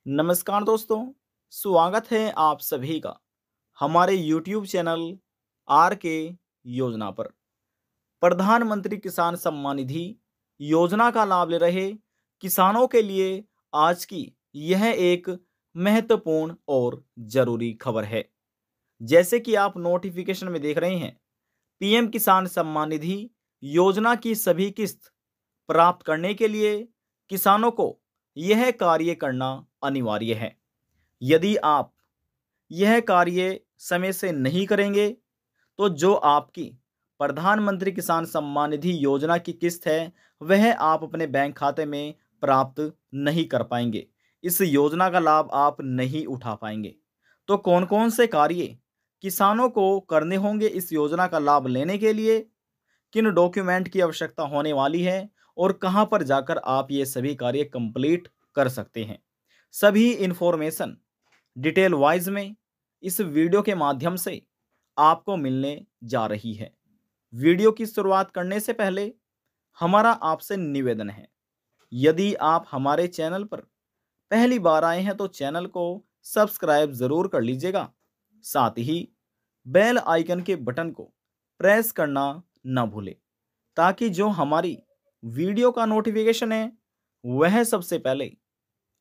नमस्कार दोस्तों, स्वागत है आप सभी का हमारे YouTube चैनल आर के योजना पर। प्रधानमंत्री किसान सम्मान निधि योजना का लाभ ले रहे किसानों के लिए आज की यह एक महत्वपूर्ण और जरूरी खबर है। जैसे कि आप नोटिफिकेशन में देख रहे हैं, पीएम किसान सम्मान निधि योजना की सभी किस्त प्राप्त करने के लिए किसानों को यह कार्य करना अनिवार्य है। यदि आप यह कार्य समय से नहीं करेंगे तो जो आपकी प्रधानमंत्री किसान सम्मान निधि योजना की किस्त है वह आप अपने बैंक खाते में प्राप्त नहीं कर पाएंगे। इस योजना का लाभ आप नहीं उठा पाएंगे। तो कौन कौन से कार्य किसानों को करने होंगे इस योजना का लाभ लेने के लिए, किन डॉक्यूमेंट की आवश्यकता होने वाली है और कहां पर जाकर आप ये सभी कार्य कंप्लीट कर सकते हैं, सभी इंफॉर्मेशन डिटेल वाइज में इस वीडियो के माध्यम से आपको मिलने जा रही है। वीडियो की शुरुआत करने से पहले हमारा आपसे निवेदन है, यदि आप हमारे चैनल पर पहली बार आए हैं तो चैनल को सब्सक्राइब जरूर कर लीजिएगा। साथ ही बेल आइकन के बटन को प्रेस करना ना भूलें, ताकि जो हमारी वीडियो का नोटिफिकेशन है वह सबसे पहले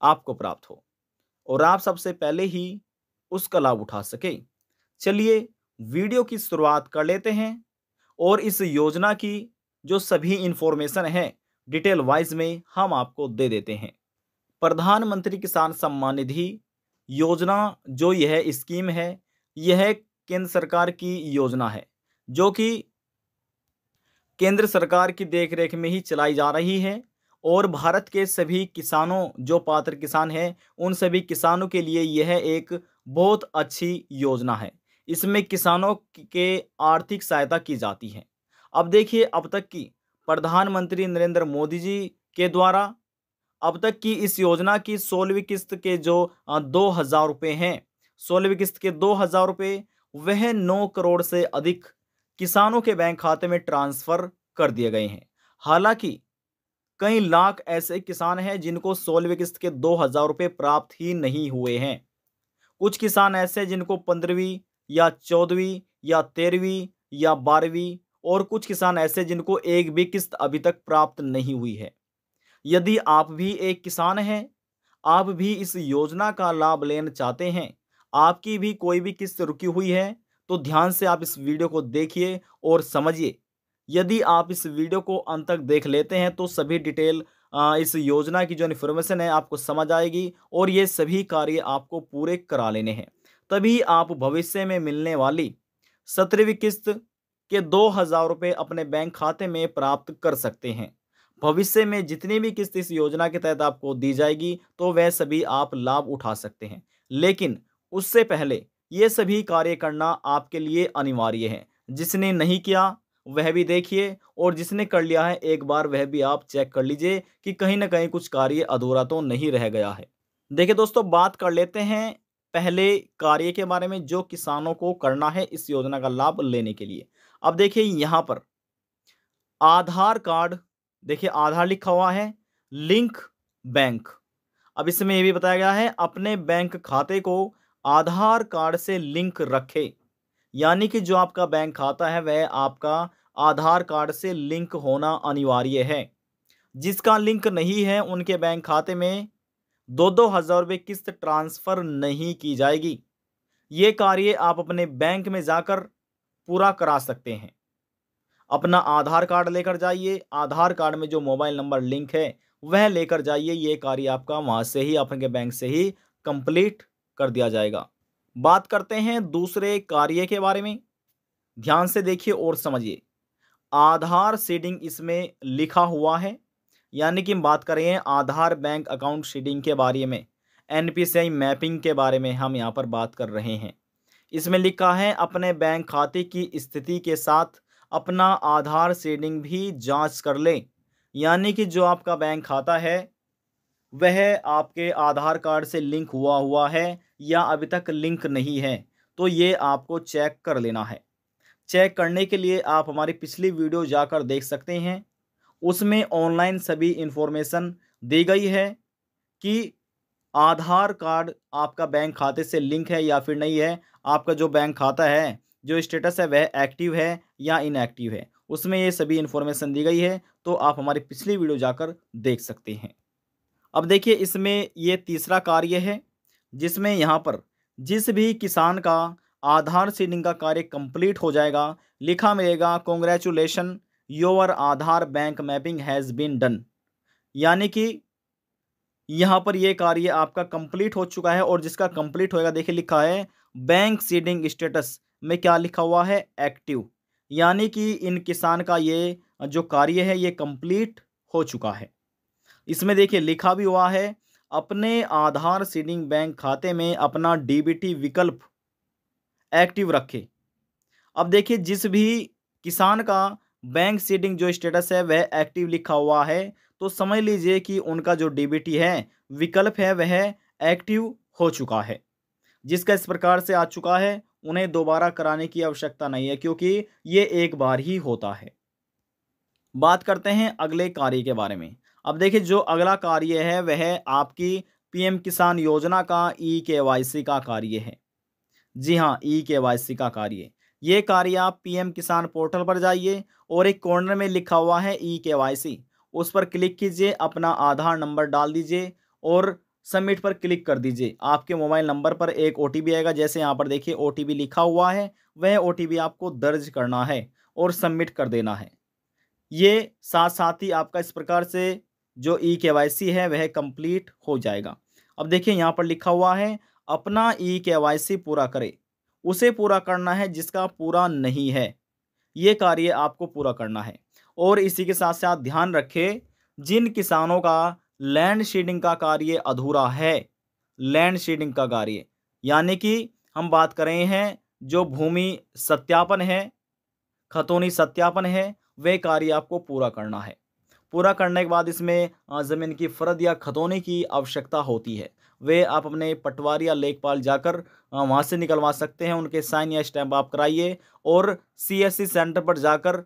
आपको प्राप्त हो और आप सबसे पहले ही उसका लाभ उठा सके। चलिए वीडियो की शुरुआत कर लेते हैं और इस योजना की जो सभी इंफॉर्मेशन है डिटेल वाइज में हम आपको दे देते हैं। प्रधानमंत्री किसान सम्मान निधि योजना जो यह स्कीम है, यह केंद्र सरकार की योजना है जो कि केंद्र सरकार की देखरेख में ही चलाई जा रही है और भारत के सभी किसानों, जो पात्र किसान हैं, उन सभी किसानों के लिए यह एक बहुत अच्छी योजना है। इसमें किसानों के आर्थिक सहायता की जाती है। अब देखिए, अब तक की प्रधानमंत्री नरेंद्र मोदी जी के द्वारा अब तक की इस योजना की 16वीं किस्त के जो 2,000 रुपये हैं, 16वीं किस्त के 2,000 रुपये वह 9 करोड़ से अधिक किसानों के बैंक खाते में ट्रांसफर कर दिए गए हैं। हालांकि कई लाख ऐसे किसान हैं जिनको 16वीं किस्त के 2,000 रुपये प्राप्त ही नहीं हुए हैं। कुछ किसान ऐसे हैं जिनको 15वीं या 14वीं या 13वीं या 12वीं, और कुछ किसान ऐसे जिनको एक भी किस्त अभी तक प्राप्त नहीं हुई है। यदि आप भी एक किसान हैं, आप भी इस योजना का लाभ लेना चाहते हैं, आपकी भी कोई भी किस्त रुकी हुई है, तो ध्यान से आप इस वीडियो को देखिए और समझिए। यदि आप इस वीडियो को अंत तक देख लेते हैं तो सभी डिटेल इस योजना की जो इन्फॉर्मेशन है आपको समझ आएगी और ये सभी कार्य आपको पूरे करा लेने हैं। तभी आप भविष्य में मिलने वाली 17वीं किस्त के 2,000 रुपये अपने बैंक खाते में प्राप्त कर सकते हैं। भविष्य में जितनी भी किस्त इस योजना के तहत आपको दी जाएगी तो वह सभी आप लाभ उठा सकते हैं। लेकिन उससे पहले ये सभी कार्य करना आपके लिए अनिवार्य है। जिसने नहीं किया वह भी देखिए और जिसने कर लिया है एक बार वह भी आप चेक कर लीजिए कि कहीं ना कहीं कुछ कार्य अधूरा तो नहीं रह गया है। देखिए दोस्तों, बात कर लेते हैं पहले कार्य के बारे में जो किसानों को करना है इस योजना का लाभ लेने के लिए। अब देखिए यहाँ पर आधार कार्ड, देखिए आधार लिखा हुआ है, लिंक बैंक। अब इसमें यह भी बताया गया है अपने बैंक खाते को आधार कार्ड से लिंक रखें। यानी कि जो आपका बैंक खाता है वह आपका आधार कार्ड से लिंक होना अनिवार्य है। जिसका लिंक नहीं है उनके बैंक खाते में 2,000 रुपये किस्त ट्रांसफर नहीं की जाएगी। ये कार्य आप अपने बैंक में जाकर पूरा करा सकते हैं। अपना आधार कार्ड लेकर जाइए, आधार कार्ड में जो मोबाइल नंबर लिंक है वह लेकर जाइए। ये कार्य आपका वहां से ही, अपने बैंक से ही कंप्लीट कर दिया जाएगा। बात करते हैं दूसरे कार्य के बारे में। ध्यान से देखिए और समझिए। आधार सीडिंग इसमें लिखा हुआ है, यानी कि हम बात कर रहे हैं आधार बैंक अकाउंट सीडिंग के बारे में, एनपीसीआई मैपिंग के बारे में हम यहाँ पर बात कर रहे हैं। इसमें लिखा है अपने बैंक खाते की स्थिति के साथ अपना आधार सीडिंग भी जांच कर लें। यानी कि जो आपका बैंक खाता है वह आपके आधार कार्ड से लिंक हुआ है या अभी तक लिंक नहीं है, तो ये आपको चेक कर लेना है। चेक करने के लिए आप हमारी पिछली वीडियो जाकर देख सकते हैं। उसमें ऑनलाइन सभी इंफॉर्मेशन दी गई है कि आधार कार्ड आपका बैंक खाते से लिंक है या फिर नहीं है, आपका जो बैंक खाता है, जो स्टेटस है वह एक्टिव है या इनएक्टिव है, उसमें ये सभी इन्फॉर्मेशन दी गई है। तो आप हमारी पिछली वीडियो जाकर देख सकते हैं। अब देखिए इसमें ये तीसरा कार्य है, जिसमें यहाँ पर जिस भी किसान का आधार सीडिंग का कार्य कंप्लीट हो जाएगा, लिखा मिलेगा congratulation your Aadhaar bank mapping has been done. यानी कि यहाँ पर ये कार्य आपका कंप्लीट हो चुका है, और जिसका कंप्लीट होएगा देखिए लिखा है बैंक सीडिंग स्टेटस में क्या लिखा हुआ है, एक्टिव। यानी कि इन किसान का ये जो कार्य है ये कंप्लीट हो चुका है। इसमें देखिए लिखा भी हुआ है अपने आधार सीडिंग बैंक खाते में अपना डीबीटी विकल्प एक्टिव रखे। अब देखिए जिस भी किसान का बैंक सीडिंग जो स्टेटस है वह एक्टिव लिखा हुआ है, तो समझ लीजिए कि उनका जो डीबीटी है विकल्प है वह एक्टिव हो चुका है। जिसका इस प्रकार से आ चुका है उन्हें दोबारा कराने की आवश्यकता नहीं है, क्योंकि ये एक बार ही होता है। बात करते हैं अगले कार्य के बारे में। अब देखिए जो अगला कार्य है वह आपकी पीएम किसान योजना का ई केवाईसी का कार्य है। जी हाँ, ई केवाईसी का कार्य। ये कार्य आप पीएम किसान पोर्टल पर जाइए और एक कॉर्नर में लिखा हुआ है ई केवाईसी, उस पर क्लिक कीजिए, अपना आधार नंबर डाल दीजिए और सबमिट पर क्लिक कर दीजिए। आपके मोबाइल नंबर पर एक ओटीपी आएगा, जैसे यहाँ पर देखिए ओटीपी लिखा हुआ है, वह ओटीपी आपको दर्ज करना है और सबमिट कर देना है। ये साथ साथ ही आपका इस प्रकार से जो ई केवाईसी है वह कंप्लीट हो जाएगा। अब देखिए यहाँ पर लिखा हुआ है अपना ई केवाईसी पूरा करें, उसे पूरा करना है जिसका पूरा नहीं है, ये कार्य आपको पूरा करना है। और इसी के साथ साथ ध्यान रखें जिन किसानों का लैंड सीडिंग का कार्य अधूरा है, लैंड सीडिंग का कार्य यानी कि हम बात कर रहे हैं जो भूमि सत्यापन है, खतौनी सत्यापन है, वे कार्य आपको पूरा करना है। पूरा करने के बाद इसमें ज़मीन की फ़र्द या खतौनी की आवश्यकता होती है, वे आप अपने पटवारी या लेखपाल जाकर वहाँ से निकलवा सकते हैं। उनके साइन या स्टैम्प आप कराइए और सीएससी सेंटर पर जाकर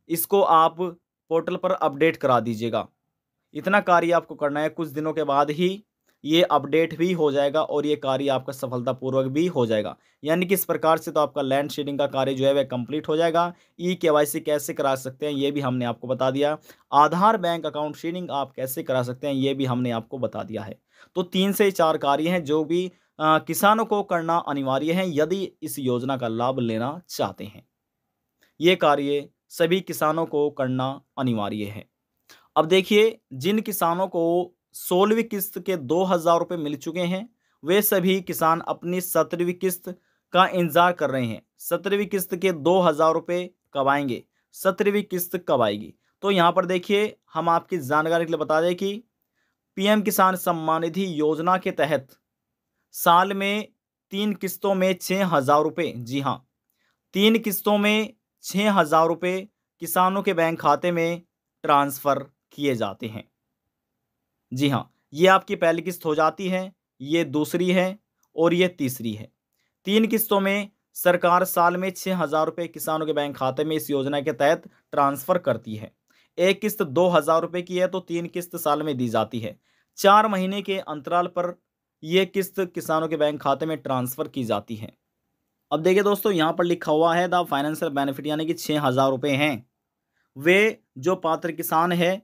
इसको आप पोर्टल पर अपडेट करा दीजिएगा। इतना कार्य आपको करना है, कुछ दिनों के बाद ही ये अपडेट भी हो जाएगा और ये कार्य आपका सफलतापूर्वक भी हो जाएगा। यानी कि इस प्रकार से तो आपका लैंड शेडिंग का कार्य जो है वह कंप्लीट हो जाएगा। ई केवाईसी कैसे करा सकते हैं ये भी हमने आपको बता दिया। आधार बैंक अकाउंट शेडिंग आप कैसे करा सकते हैं ये भी हमने आपको बता दिया है। तो 3 से 4 कार्य हैं जो भी किसानों को करना अनिवार्य है यदि इस योजना का लाभ लेना चाहते हैं। ये कार्य सभी किसानों को करना अनिवार्य है। अब देखिए जिन किसानों को 16वीं किस्त के 2000 रुपये मिल चुके हैं, वे सभी किसान अपनी 17वीं किस्त का इंतजार कर रहे हैं। 17वीं किस्त के 2000 रुपये कब आएंगे, 17वीं किस्त कब आएगी? तो यहाँ पर देखिए हम आपकी जानकारी के लिए बता दें कि पीएम किसान सम्मान निधि योजना के तहत साल में 3 किस्तों में 6000 रुपये, जी हाँ 3 किस्तों में 6000 रुपये किसानों के बैंक खाते में ट्रांसफ़र किए जाते हैं। जी हाँ, ये आपकी पहली किस्त हो जाती है, ये दूसरी है और ये तीसरी है। 3 किस्तों में सरकार साल में 6000 रुपये किसानों के बैंक खाते में इस योजना के तहत ट्रांसफ़र करती है। एक किस्त 2000 रुपये की है तो 3 किस्त साल में दी जाती है। 4 महीने के अंतराल पर ये किस्त किसानों के बैंक खाते में ट्रांसफ़र की जाती है। अब देखिए दोस्तों यहाँ पर लिखा हुआ है द फाइनेंशियल बेनिफिट यानी कि 6000 रुपये हैं। वे जो पात्र किसान है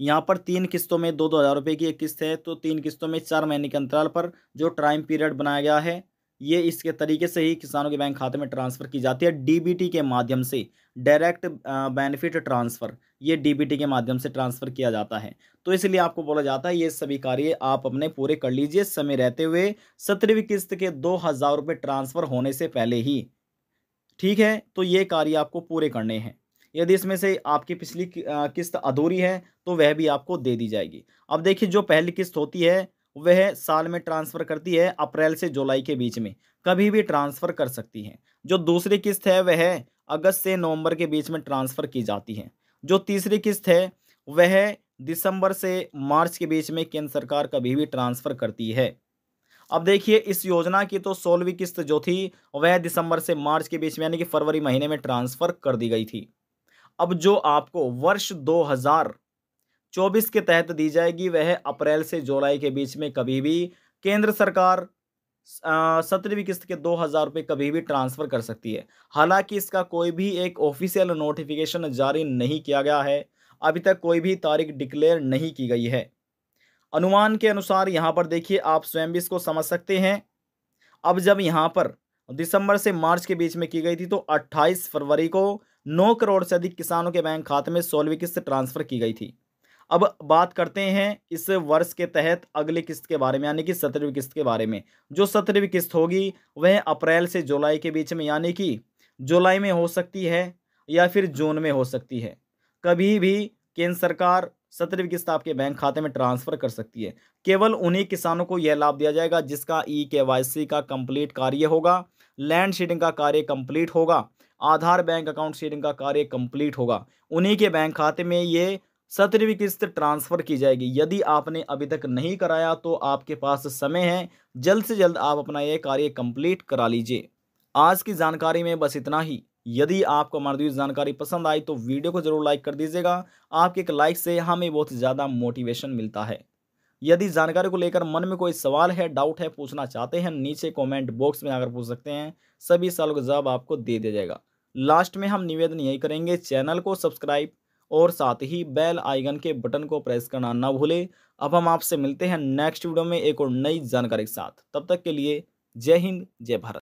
यहाँ पर 3 किस्तों में 2-2 हज़ार रुपये की एक किस्त है, तो 3 किस्तों में 4 महीने के अंतराल पर जो टाइम पीरियड बनाया गया है, ये इसके तरीके से ही किसानों के बैंक खाते में ट्रांसफ़र की जाती है डीबीटी के माध्यम से। डायरेक्ट बेनिफिट ट्रांसफ़र, ये डीबीटी के माध्यम से ट्रांसफ़र किया जाता है। तो इसलिए आपको बोला जाता है ये सभी कार्य आप अपने पूरे कर लीजिए समय रहते हुए, 17वीं किस्त के 2000 रुपये ट्रांसफ़र होने से पहले ही। ठीक है, तो ये कार्य आपको पूरे करने हैं। यदि इसमें से आपकी पिछली किस्त अधूरी है तो वह भी आपको दे दी जाएगी। अब देखिए जो पहली किस्त होती है वह साल में ट्रांसफ़र करती है अप्रैल से जुलाई के बीच में, कभी भी ट्रांसफ़र कर सकती है। जो दूसरी किस्त है वह अगस्त से नवंबर के बीच में ट्रांसफ़र की जाती है। जो तीसरी किस्त है वह दिसंबर से मार्च के बीच में केंद्र सरकार कभी भी ट्रांसफ़र करती है। अब देखिए इस योजना की तो 16वीं किस्त जो थी वह दिसंबर से मार्च के बीच में यानी कि फरवरी महीने में ट्रांसफ़र कर दी गई थी। अब जो आपको वर्ष 24 के तहत दी जाएगी वह अप्रैल से जुलाई के बीच में कभी भी केंद्र सरकार 17वीं किस्त के 2,000 रुपये कभी भी ट्रांसफर कर सकती है। हालांकि इसका कोई भी एक ऑफिशियल नोटिफिकेशन जारी नहीं किया गया है। अभी तक कोई भी तारीख डिक्लेयर नहीं की गई है। अनुमान के अनुसार यहाँ पर देखिए, आप स्वयं भी इसको समझ सकते हैं। अब जब यहाँ पर दिसंबर से मार्च के बीच में की गई थी तो 28 फरवरी को 9 करोड़ से अधिक किसानों के बैंक खाते में 16वीं किस्त ट्रांसफर की गई थी। अब बात करते हैं इस वर्ष के तहत अगली किस्त के बारे में, यानी कि 17वीं किस्त के बारे में। जो 17वीं किस्त होगी वह अप्रैल से जुलाई के बीच में, यानी कि जुलाई में हो सकती है या फिर जून में हो सकती है। कभी भी केंद्र सरकार 17वीं किस्त आपके बैंक खाते में ट्रांसफर कर सकती है। केवल उन्हीं किसानों को यह लाभ दिया जाएगा जिसका ई-केवाईसी का कंप्लीट कार्य होगा, लैंड सीडिंग का कार्य कंप्लीट होगा, आधार बैंक अकाउंट सीडिंग का कार्य कंप्लीट होगा। उन्हीं के बैंक खाते में ये 17वीं किस्त ट्रांसफर की जाएगी। यदि आपने अभी तक नहीं कराया तो आपके पास समय है, जल्द से जल्द आप अपना यह कार्य कंप्लीट करा लीजिए। आज की जानकारी में बस इतना ही। यदि आपको हमारी दी हुई जानकारी पसंद आई तो वीडियो को जरूर लाइक कर दीजिएगा। आपके एक लाइक से हमें बहुत ज़्यादा मोटिवेशन मिलता है। यदि जानकारी को लेकर मन में कोई सवाल है, डाउट है, पूछना चाहते हैं, नीचे कमेंट बॉक्स में आकर पूछ सकते हैं। सभी सवालों का जवाब आपको दे दिया जाएगा। लास्ट में हम निवेदन यही करेंगे, चैनल को सब्सक्राइब और साथ ही बेल आइकन के बटन को प्रेस करना ना भूलें। अब हम आपसे मिलते हैं नेक्स्ट वीडियो में एक और नई जानकारी के साथ। तब तक के लिए जय हिंद, जय भारत।